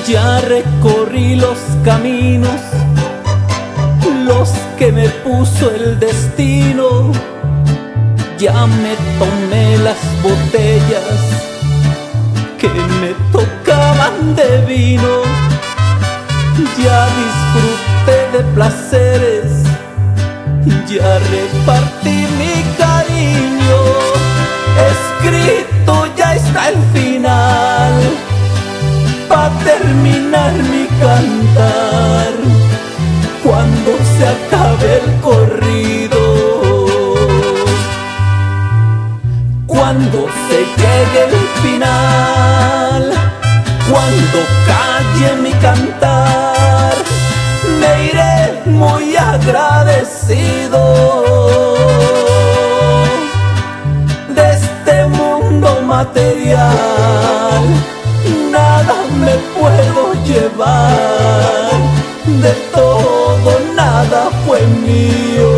Ya recorrí los caminos, los que me puso el destino. Ya me tomé las botellas que me tocaban de vino. Ya disfruté de placeres, ya repartí mi cariño. Escrito ya está el final, pa' terminar mi cantar, cuando se acabe el corrido, cuando se llegue el final, cuando calle mi cantar, me iré muy agradecido de este mundo material. Nada me puedo llevar, de todo nada fue mío.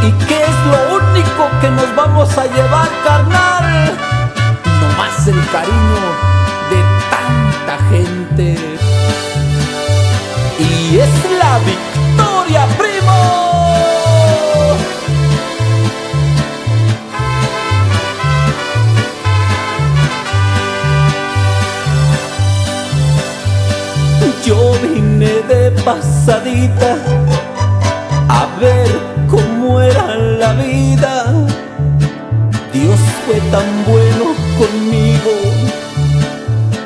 ¿Y qué es lo único que nos vamos a llevar, carnal? Nomás el cariño de tanta gente. Y es la victoria, primo. Yo vine de pasadita a ver cómo era la vida. Dios fue tan bueno conmigo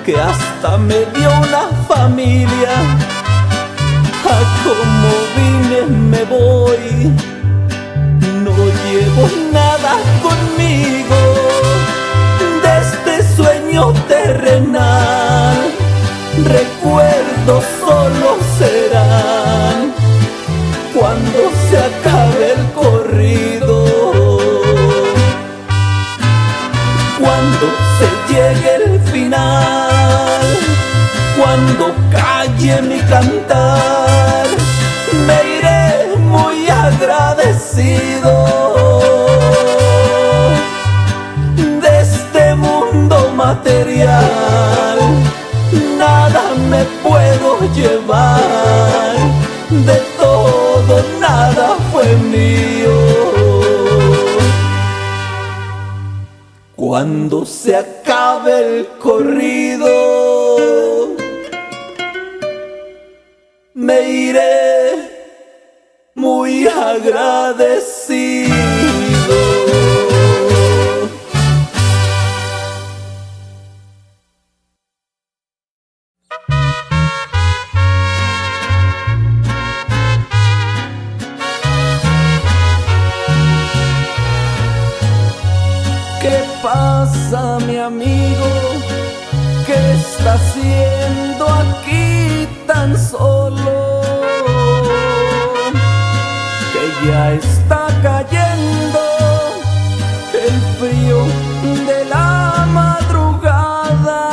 que hasta me dio una familia. A como vine me voy, no llevo nada conmigo de este sueño terrenal. Recuerdos solo serán cuando se acabe el corrido, cuando se llegue el final, cuando calle mi cantar, me iré muy agradecido de este mundo material. Nada me puedo llevar, de todo nada fue mío. Cuando se acabe el corrido, me iré muy agradecido. ¿Qué pasa, mi amigo? ¿Qué está haciendo aquí tan solo? Que ya está cayendo el frío de la madrugada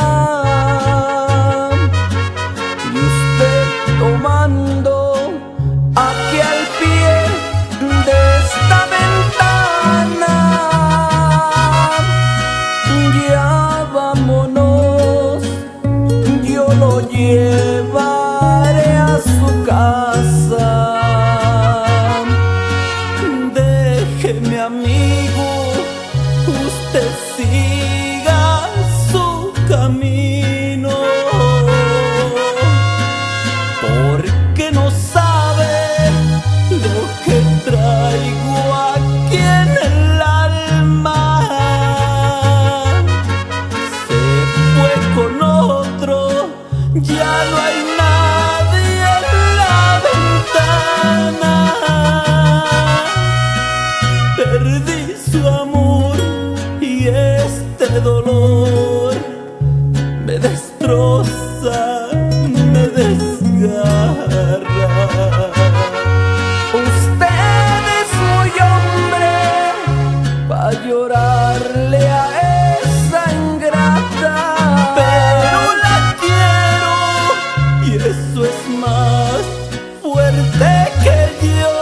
y usted tomando aquí al pie de esta ventana. Ya vámonos, yo lo llevaré a su casa. Déjeme, amigo, usted siga su camino, porque no sabe lo que traigo aquí en el alma. Con otro, ya no hay nadie en la ventana. Perdí su amor y este dolor me destroza, me desgarra. Usted es muy hombre pa' llorarle a esa ingrata, pero la quiero y eso es más fuerte que yo.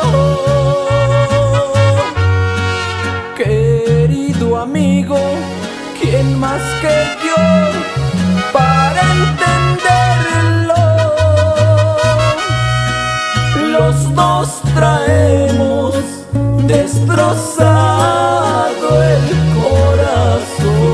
Querido amigo, ¿quién traemos destrozado el corazón.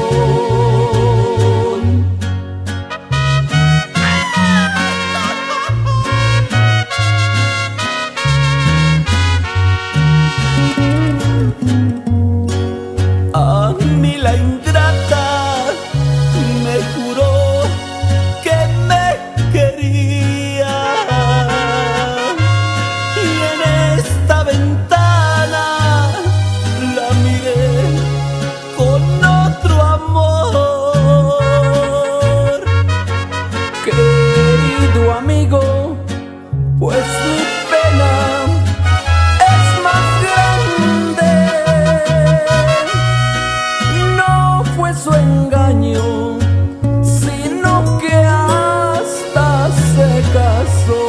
A mí la ingrata me juró que me quería, y en esta ventana la miré con otro amor. Querido amigo, pues mi pena es más grande. No fue su engaño, sino que hasta se casó.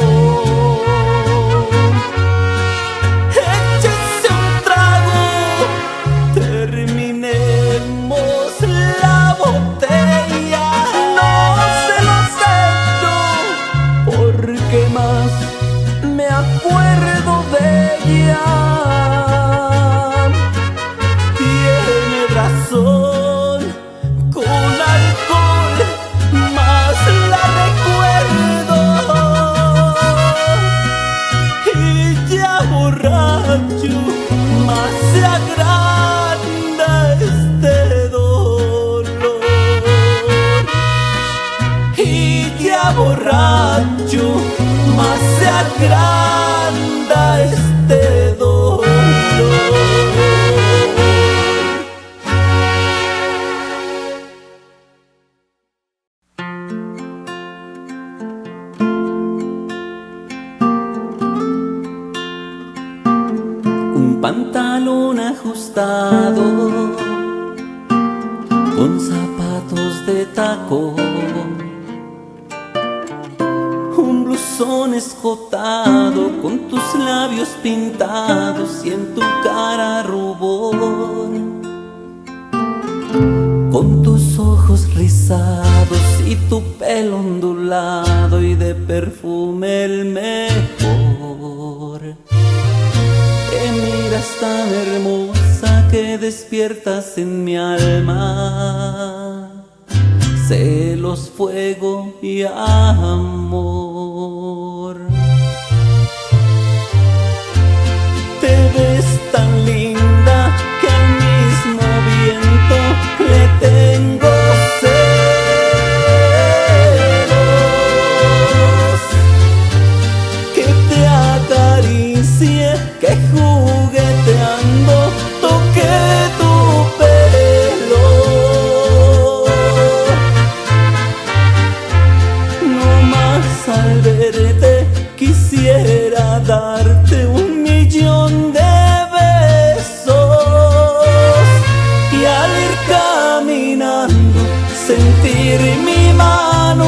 Échese un trago, terminemos la botella. No se lo acepto, porque más me acuerdo de ella. Tiene razón, con alcohol más la recuerdo, y ya borracho más se agranda este dolor. Y ya borracho más se agranda este dolor. Un pantalón ajustado con zapatos de tacón, un blusón escotado con tus labios pintados y en tu cara rubor, con tus ojos rizados y tu pelo ondulado y de perfume el mejor. Te miras tan hermosa que despiertas en mi alma celos, fuego y amor. Te ves tan linda que al mismo viento le tengo celos. Que te acaricie, que jugueteando toque tu pelo. No más al verte quisiera darte 1.000.000 de besos, y al ir caminando sentir mi mano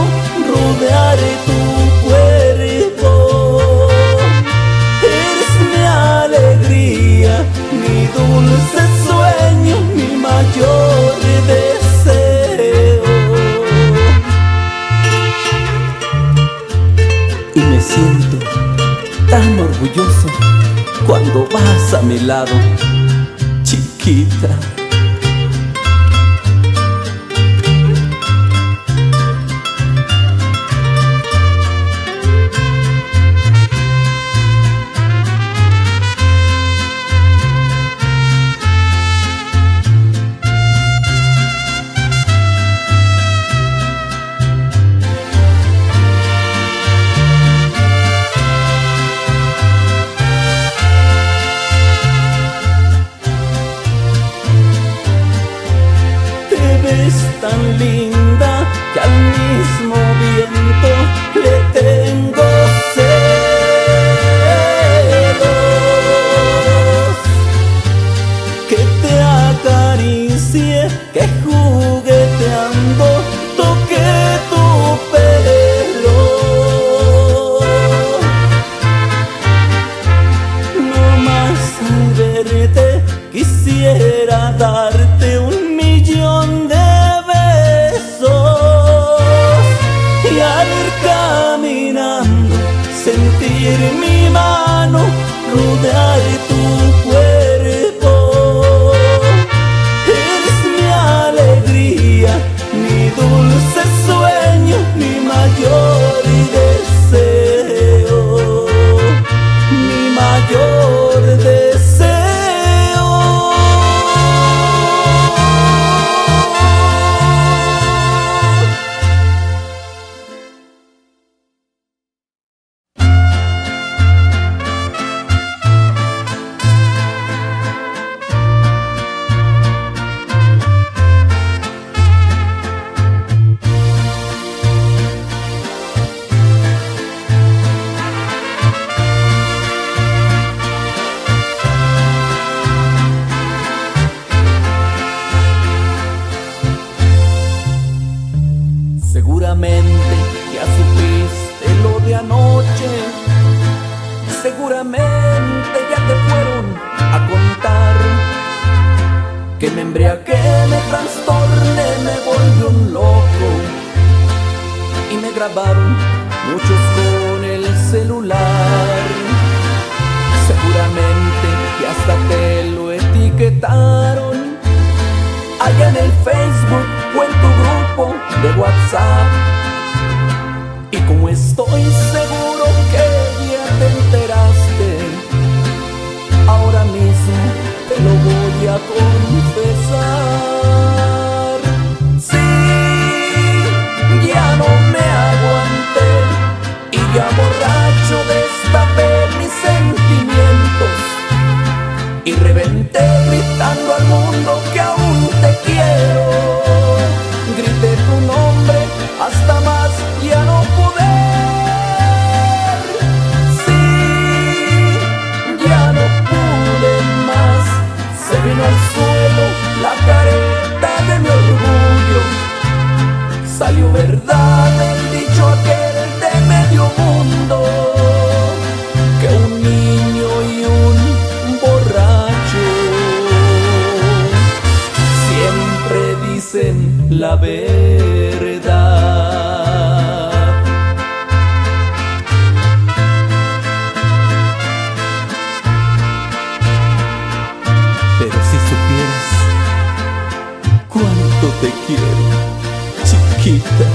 rodear tu cuerpo. Eres mi alegría, mi dulce sueño, mi mayor deseo. Y me siento tan orgulloso cuando vas a mi lado, chiquita. Tan linda que al mismo viento le tengo celos. Que te acaricie, que jugueteando toque tu pelo. No más al verte quisiera darte 1.000.000 de y al ir caminando sentir mi mano olvidar tu cuerpo. Eres mi alegría, mi dulce sueño, mi mayor deseo, mi mayor deseo. Seguramente ya supiste lo de anoche, seguramente ya te fueron a contar que me embriagué, me trastorné, me volví un loco y me grabaron muchos con el celular. Seguramente que hasta te lo etiquetaron allá en el Facebook o en tu grupo de WhatsApp. Y como estoy seguro que ya te enteraste, ahora mismo te lo voy a confesar. Sí, ya no me aguanté y ya borracho destapé mis sentimientos y reventé gritando al mundo que aún te quiero. Grité tu nombre hasta más ya no poder. Sí, ya no pude más. Se vino al suelo la careta de mi orgullo. Salió verdad el dicho aquel de medio mundo, que un niño y un borracho siempre dicen la verdad. Pero si supieras cuánto te quiero, chiquita.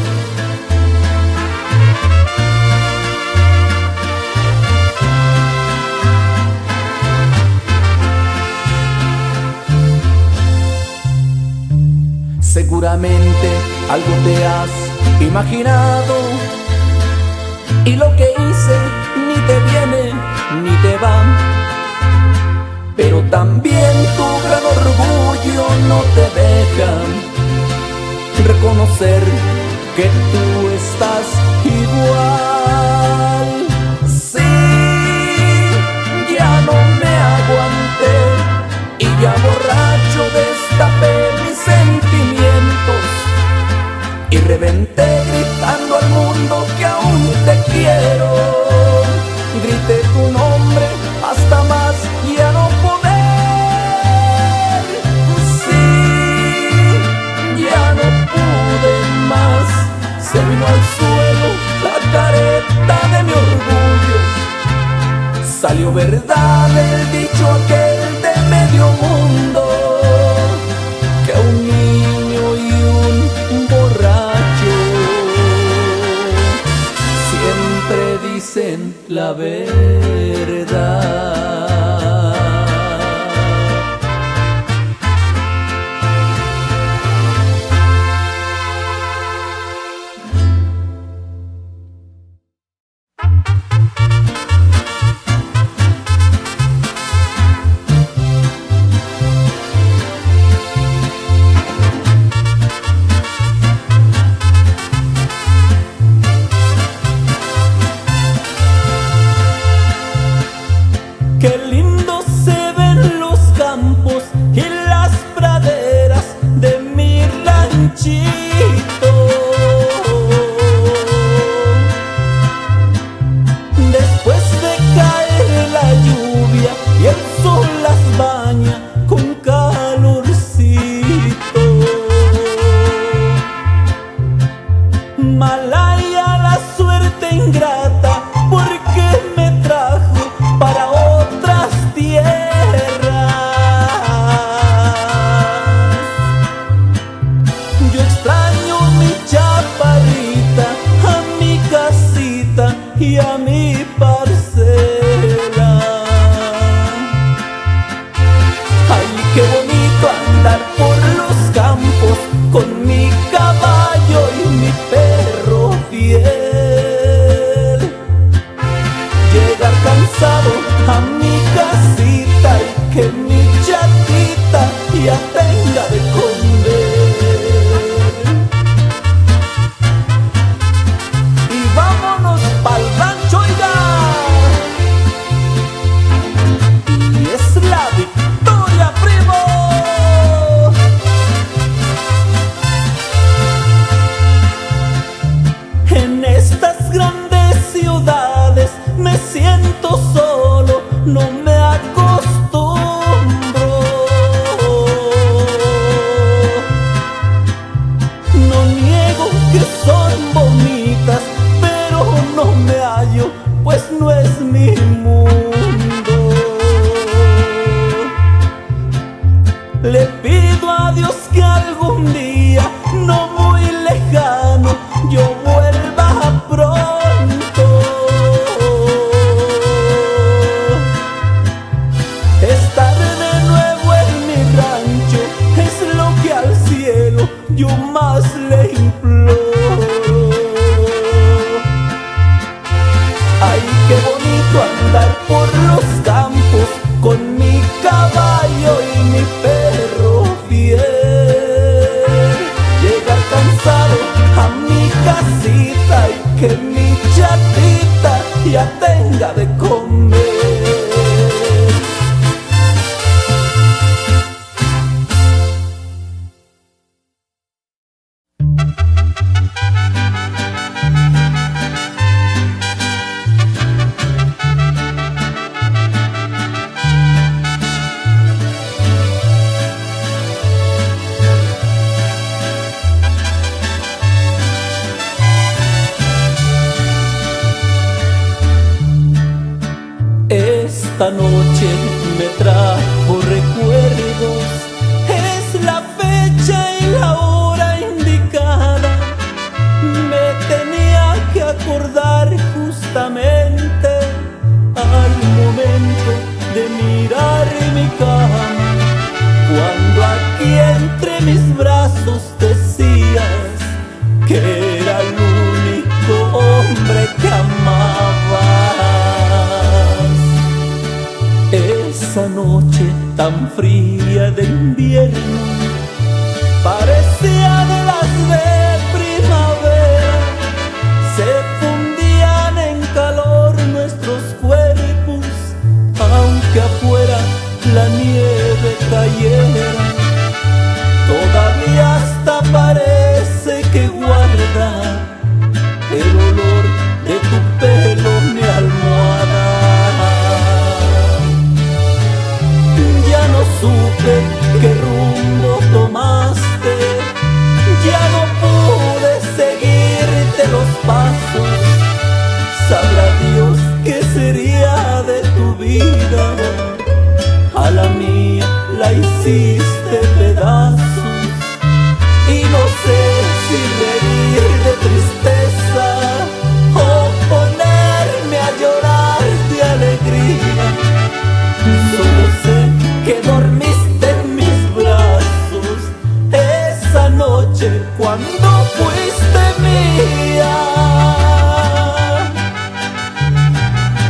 Seguramente algo te has imaginado y lo que hice ni te viene ni te va. Pero también tu gran orgullo no te deja reconocer que tú estás igual. Sí, ya no me aguanté y ya borracho destapé mis sentimientos y reventé gritando al mundo que aún te quiero. Grité tu nombre hasta más ya no poder. Sí, ya no pude más. Se vino al suelo la careta de mi orgullo. Salió verdad el dicho aquel de medio mundo, que un niño y un borracho siempre dicen la verdad. Qué lindo se ven los campos y las praderas de mi ranchito. Después de caer la lluvia y el sol las baña con calorcito. Malaya la suerte ingrata porque me trajo para otras y a mi parcela. Ay, qué bonito andar por los campos con mi caballo y mi perro fiel. Llegar cansado a mi casita y que mi chatita ya tenga de comer. Y vámonos pa'l rancho, oiga. Y es la victoria, primo. En estas grandes ciudades me siento solo, no me acostumbro. No niego que son bonitas, pero no me hallo, pues no es mi mundo. Le pido a Dios que algún día, no muy lejano, yo vuelva pronto. Estar de nuevo en mi rancho es lo que al cielo yo más le imploro. Ay, qué bonito andar por los campos con mi caballo y mi perro fiel. Llegar cansado a mi casita y que mi chatita ya tenga de comer. Esta noche me trajo recuerdos, es la fecha y la hora indicada. Me tenía que acordar justamente al momento de mirar mi cama, cuando aquí entre mis brazos decías que era el único hombre que amabas. Esa noche tan fría de invierno parecía de las de primavera. Se fundían en calor nuestros cuerpos, aunque afuera la nieve cayera. Todavía hasta parece que guarda el olor de tu pelo mi almohada. Ya no supe qué rumbo tomaste, ya no pude seguirte los pasos. Sabrá Dios qué sería de tu vida, a la mía la hiciste pedazos. Y no sé si reír de tristeza o ponerme a llorar de alegría. Solo sé que dormiste en mis brazos esa noche cuando fuiste mía.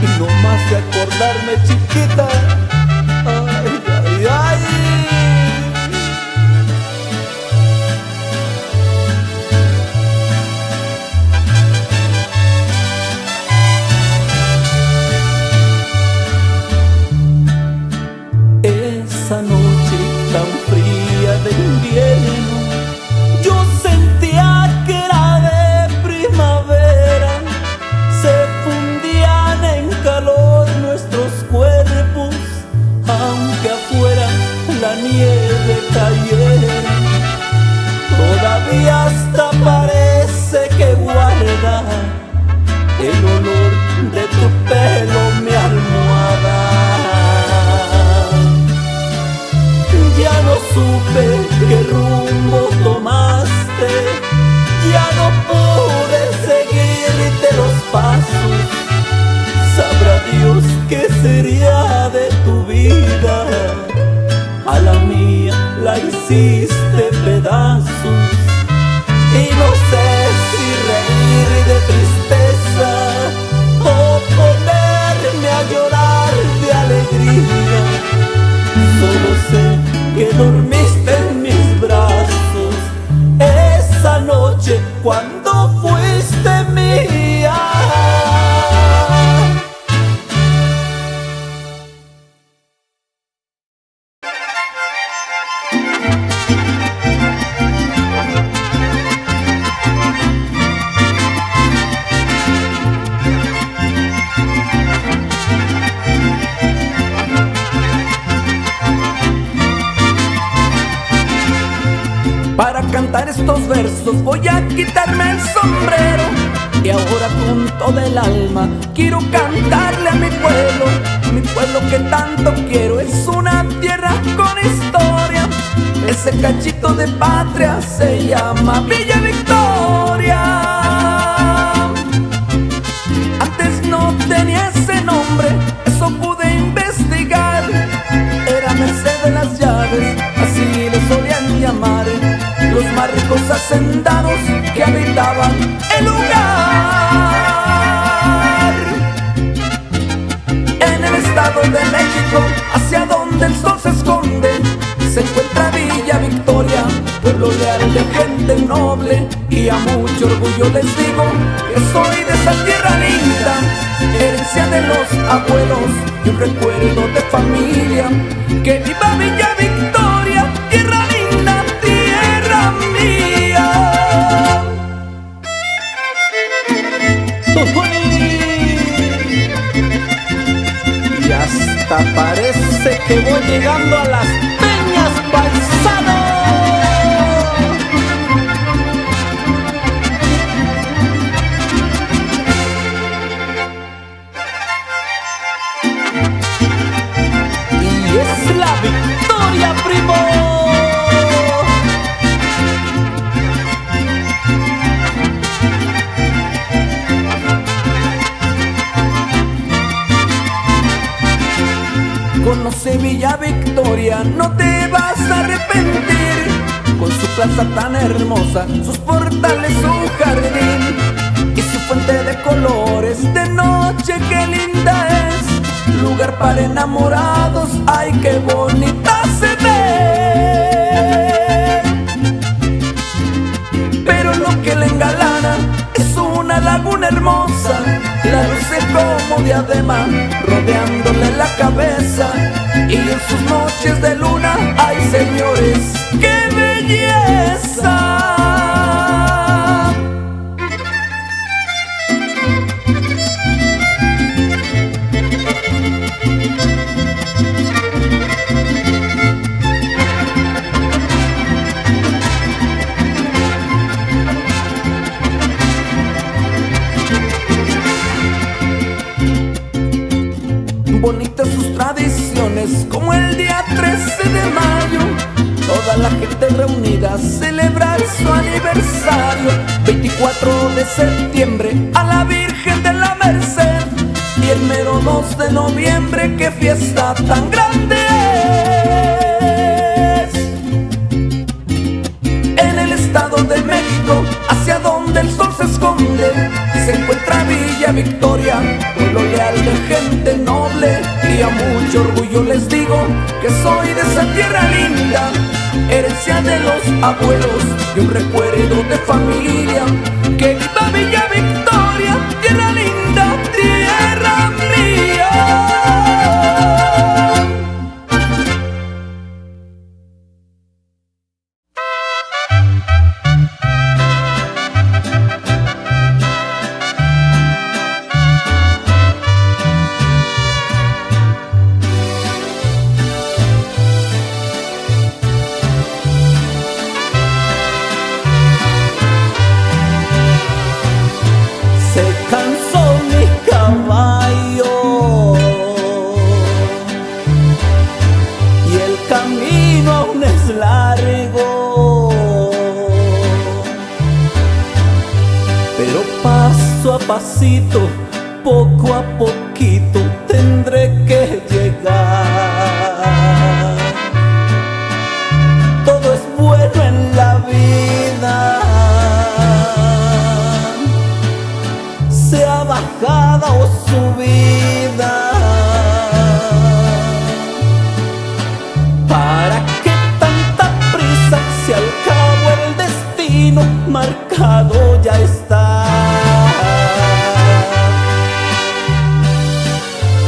Y no más de acordarme, chiquita, ay, ay, ay. Esa noche tan fría de invierno, yo sentía que era de primavera. Se fundían en calor nuestros cuerpos, aunque afuera la nieve cayera. Todavía hasta parece que guarda el olor de tu pelo mi almohada. Ya no supe qué rumbo tomaste, ya no pude seguirte los pasos. sería de tu vida? A la mía la hiciste pedazos y no sé si reír de tristeza o ponerme a llorar de alegría. Solo sé que dormiste en mis brazos esa noche cuando fuiste mía. Para cantar estos versos voy a quitarme el sombrero y ahora con todo el alma quiero cantarle a mi pueblo que tanto quiero. Es una tierra con historia, ese cachito de patria se llama Villa Victoria. Antes no tenía ese nombre, eso pude investigar. Era Merced de las Llaves, así le solían llamar los más ricos hacendados que habitaban el lugar. En el Estado de México, hacia donde el sol se esconde, se encuentra Villa Victoria, pueblo leal de gente noble. Y a mucho orgullo les digo que soy de esa tierra linda, herencia de los abuelos y un recuerdo de familia. ¡Que viva Villa Victoria, tierra linda, tierra mía! Y hasta parece que voy llegando a las peñas, paisanos. Es la victoria, primo. Conoce Villa Victoria, no te vas a arrepentir, con su plaza tan hermosa, sus portales, su jardín y su fuente de colores. De noche qué linda es, lugar para enamorados, ay qué bonita se ve. Pero lo que le engalana es una laguna hermosa, la luce como diadema rodeándole la cabeza. Y en sus noches de luna, ay señores, qué belleza. Bonitas sus tradiciones, como el día 13 de mayo, toda la gente reunida a celebrar su aniversario. 24 de septiembre a la Virgen de la Merced, y el mero 2 de noviembre, qué fiesta tan grande es. En el Estado de México, hacia donde el sol se esconde, se encuentra Villa Victoria, pueblo leal de gente noble. Y a mucho orgullo les digo que soy de esa tierra linda, herencia de los abuelos y un recuerdo de familia. ¡Que viva Villa Victoria, tierra linda, tierra mía! Pasito, poco a poco poquito tendré que llegar. Todo es bueno en la vida, sea bajada o subida. ¿Para qué tanta prisa si al cabo el destino marcado ya está?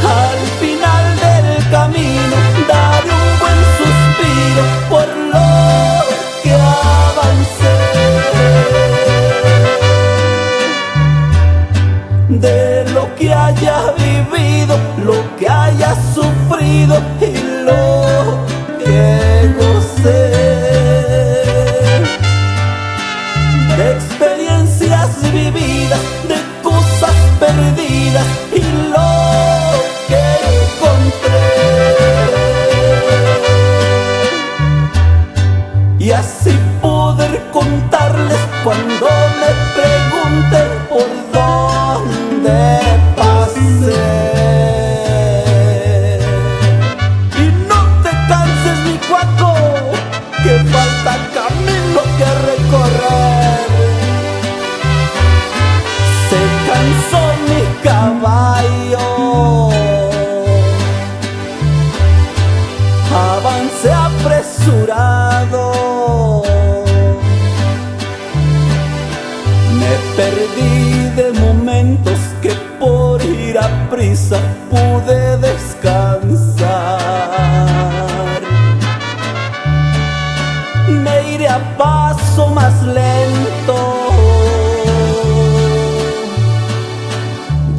Al final del camino daré un buen suspiro por lo que avancé. De lo que haya vivido, lo que haya sufrido y lo que gocé. De experiencias vividas, de cosas perdidas y lo que encontré. Y así poder contarles cuando me pregunten por dónde pasé. Y no te canses, mi cuaco, que falta camino que recorrer. Se cansó mi caballo, avancé apresurado. Me perdí de momentos que por ir a prisa pude descansar. Me iré a paso más lento,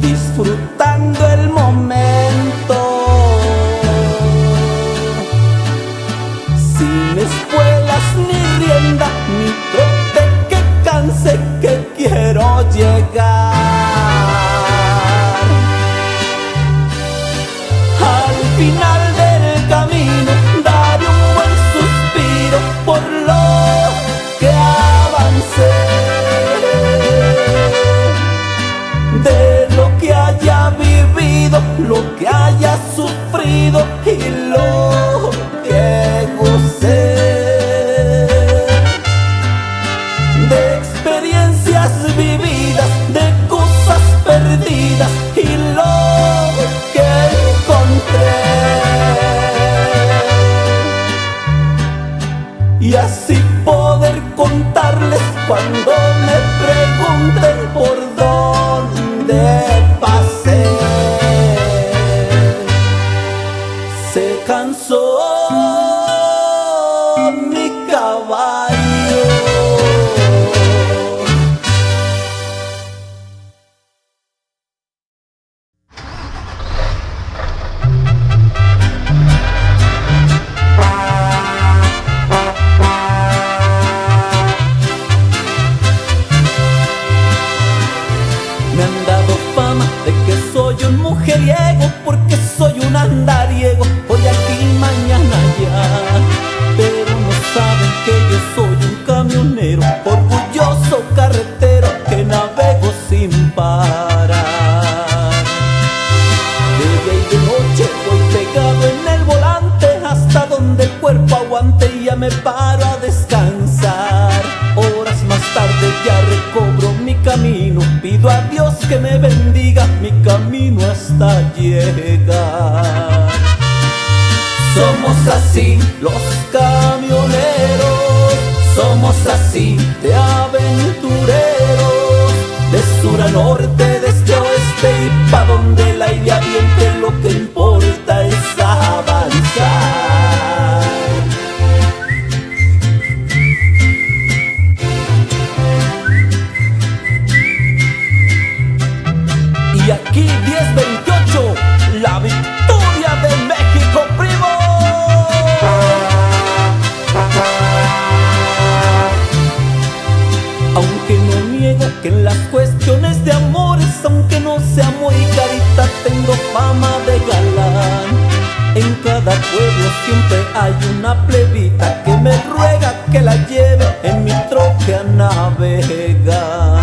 disfrutando el momento, sin espuelas ni rienda, ni trote que canse, que quiero llegar. Al final del camino daré un buen suspiro por lo que avancé. De lo que haya vivido, lo que haya sufrido y lo que gocé. De experiencias vividas, de cosas perdidas y lo que encontré. Y así poder contarles cuando me pregunten por dónde pasé. Se cansó mi caballo. Me han dado fama de que soy un mujeriego, porque soy un andariego, hoy aquí, mañana allá. Pero no saben que yo soy un camionero, orgulloso carretero que navego sin parar. De día y de noche voy pegado en el volante, hasta donde el cuerpo aguante y ya me paro a descansar. Horas más tarde ya recobro mi camino, pido a Dios que me bendiga mi camino hasta llegar. Somos así los camioneros, somos así de aventureros, de sur a norte, de este a oeste y pa' donde el aire aviente, lo que importa es avanzar. Y aquí 1028, la victoria de México, primo. Aunque no niego que en las cuestiones de amores, aunque no sea muy carita, tengo fama de galán. En cada pueblo siempre hay una plebita que me ruega que la lleve en mi troque a navegar.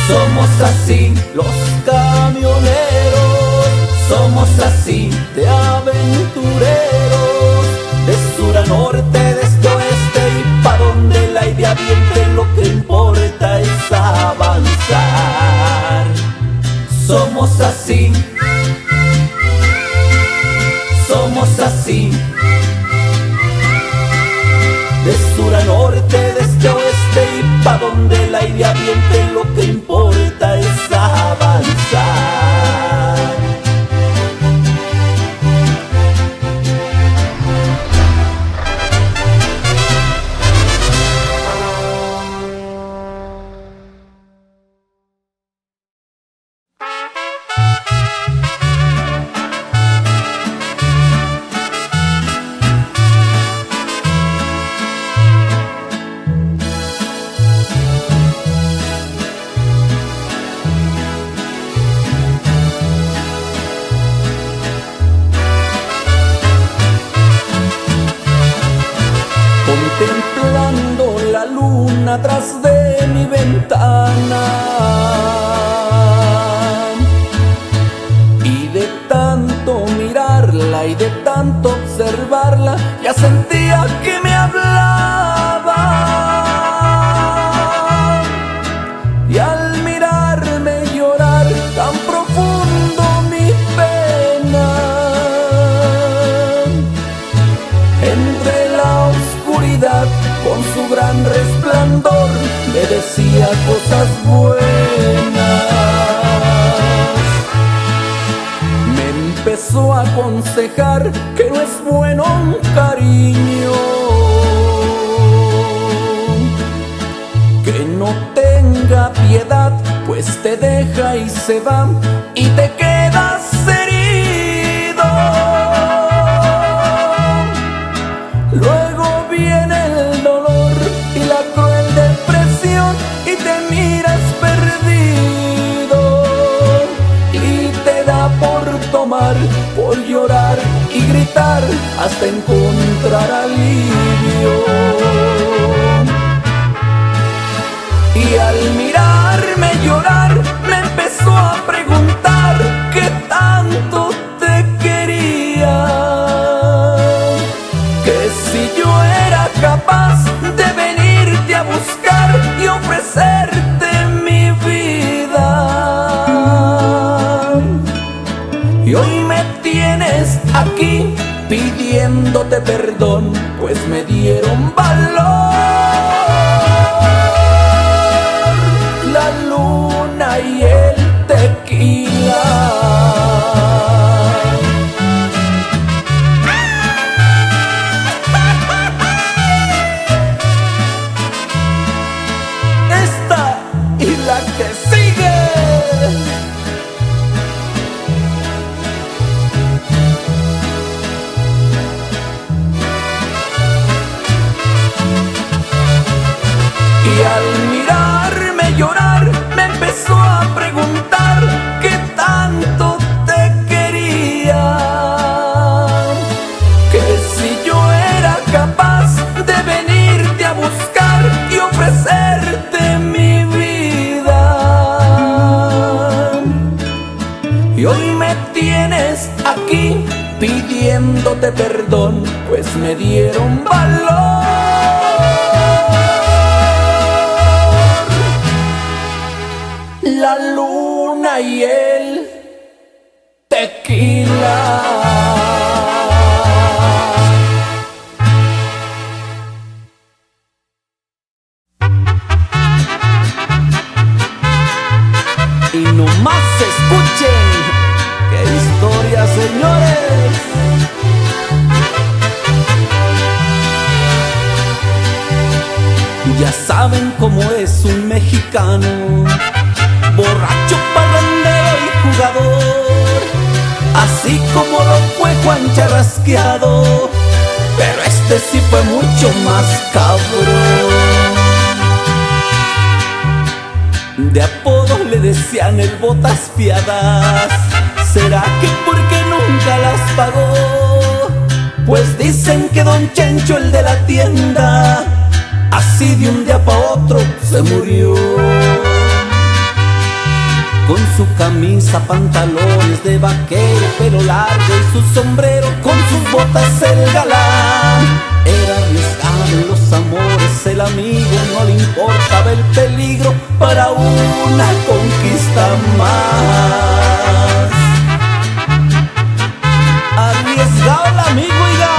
Somos Somos así los camioneros, somos así de aventureros, de sur a norte, de este a oeste y pa' donde la idea viente, lo que importa es avanzar. Somos así, somos así, de sur a norte, de este a oeste y pa' donde la idea viente, lo que importa es avanzar. Contemplando la luna tras de mi ventana, y de tanto mirarla y de tanto observarla, ya sentía que me hablaba. Y al mirarme llorar tan profundo mi pena, entre la oscuridad con su gran resplandor me decía cosas buenas. Me empezó a aconsejar que no es bueno un cariño, que no tenga piedad, pues te deja y se va y te quedas herido. Luego viene el dolor y la cruel depresión y te miras perdido y te da por tomar, por llorar y gritar hasta encontrar alivio. Y al mirarme llorar me empezó a preguntar qué tanto te quería, que si yo era capaz de venirte a buscar y ofrecerte mi vida. Y hoy me tienes aquí pidiéndote perdón, pues me dieron valor la luna y el tequila. Y al mirarme llorar me empezó a preguntar qué tanto te quería, que si yo era capaz de venirte a buscar y ofrecerte mi vida. Y hoy me tienes aquí pidiéndote perdón, pues me dieron valor la luna y el tequila. Y nomás escuchen qué historia, señores. Ya saben cómo es un mexicano, borracho, parrandero y jugador, así como lo fue Juan Charrasqueado, pero este sí fue mucho más cabrón. De apodo le decían el botas fiadas, ¿será que porque nunca las pagó? Pues dicen que don Chencho, el de la tienda, así de un día pa' otro se murió. con su camisa, pantalones de vaquero, pelo largo y su sombrero, con sus botas el galán. Era arriesgado en los amores, el amigo no le importaba el peligro para una conquista más. Arriesgado el amigo, oiga.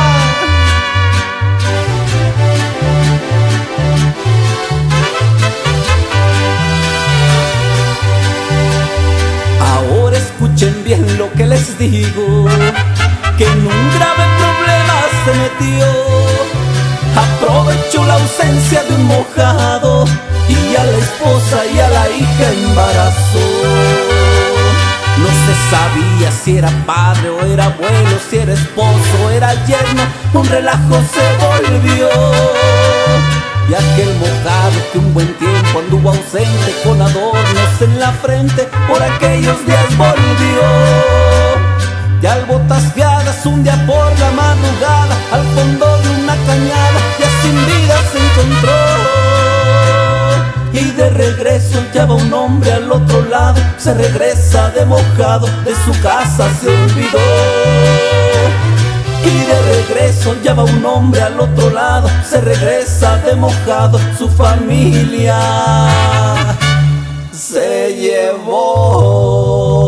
Ahora escuchen bien lo que les digo, que en un grave problema se metió. Aprovechó la ausencia de un mojado y a la esposa y a la hija embarazó. No se sabía si era padre o era abuelo, si era esposo o era yerno, un relajo se volvió. Y aquel mojado que un buen tiempo anduvo ausente, con adornos en la frente, por aquellos días volvió. Y al botas fiadas un día por la madrugada, al fondo de una cañada, ya sin vida se encontró. Y de regreso ya va un hombre al otro lado, se regresa de mojado, de su casa se olvidó. Y de regreso ya va un hombre al otro lado, se regresa de mojado, su familia se llevó.